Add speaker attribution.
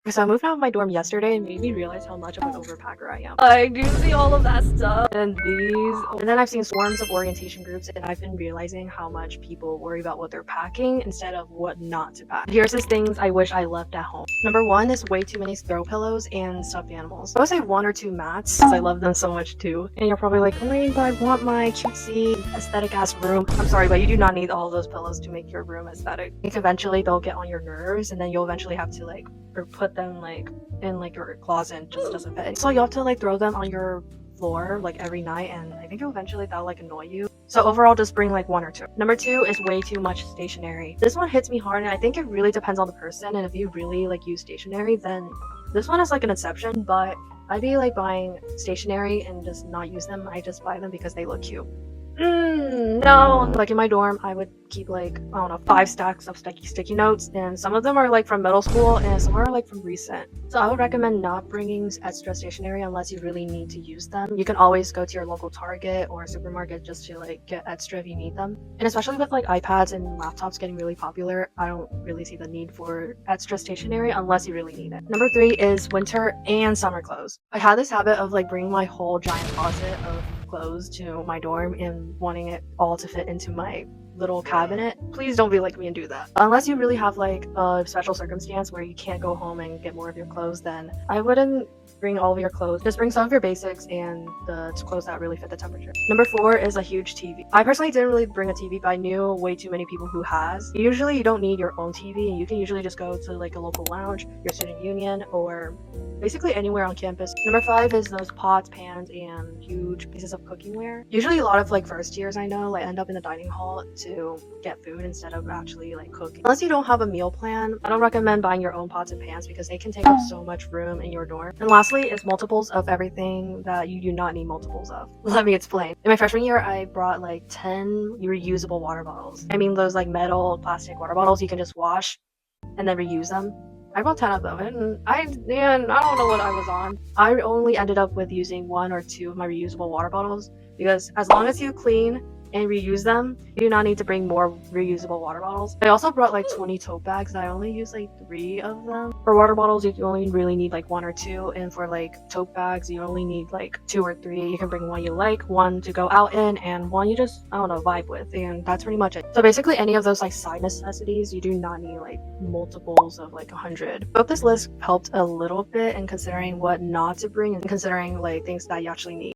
Speaker 1: So I moved out of my dorm yesterday and made me realize how much of an overpacker I am. I do see all of that stuff and then I've seen swarms of orientation groups and I've been realizing how much people worry about what they're packing instead of what not to pack. Here's just things I wish I left at home. Number one is way too many throw pillows and stuffed animals. I would say one or two mats because I love them so much too. And you're probably like, Elaine, but I want my cutesy aesthetic ass room. I'm sorry, but you do not need all those pillows to make your room aesthetic. I think eventually they'll get on your nerves and then you'll eventually have to or put them in your closet and just doesn't fit. So you have to throw them on your floor every night, and I think eventually that'll annoy you. So overall, just bring one or two. Number two is way too much stationery. This one hits me hard, and I think it really depends on the person. And if you really use stationery, then this one is an exception. But I'd be buying stationery and just not use them. I just buy them because they look cute. No. In my dorm, I would keep I don't know, 5 stacks of sticky notes, and some of them are from middle school and some are from recent. So I would recommend not bringing extra stationery unless you really need to use them. You can always go to your local Target or supermarket just to get extra if you need them. And especially with iPads and laptops getting really popular, I don't really see the need for extra stationery unless you really need it. Number 3 is winter and summer clothes. I had this habit of bringing my whole giant closet of clothes to my dorm and wanting it all to fit into my little cabinet. Please don't be like me and do that. Unless you really have a special circumstance where you can't go home and get more of your clothes, then I wouldn't bring all of your clothes. Just bring some of your basics and the clothes that really fit the temperature. Number 4 is a huge TV. I personally didn't really bring a TV, but I knew way too many people who has. Usually you don't need your own TV, and you can usually just go to a local lounge, your student union, or basically anywhere on campus. Number 5 is those pots, pans, and huge pieces of cookingware. Usually a lot of first years I know end up in the dining hall to get food instead of actually cooking. Unless you don't have a meal plan, I don't recommend buying your own pots and pans because they can take up so much room in your dorm. And lastly is multiples of everything that you do not need multiples of. Let me explain. In my freshman year, I brought 10 reusable water bottles. I mean those metal plastic water bottles you can just wash and then reuse them. I bought 10 of them, and I don't know what I was on. I only ended up with using 1 or 2 of my reusable water bottles because as long as you clean and reuse them, you do not need to bring more reusable water bottles. I also brought 20 tote bags. I only used 3 of them. For water bottles, you only really need 1 or 2, and for tote bags, you only need 2 or 3. You can bring one you like, one to go out in, and one you just vibe with, and that's pretty much it. So basically any of those side necessities, you do not need multiples of 100. Hope this list helped a little bit in considering what not to bring and considering things that you actually need.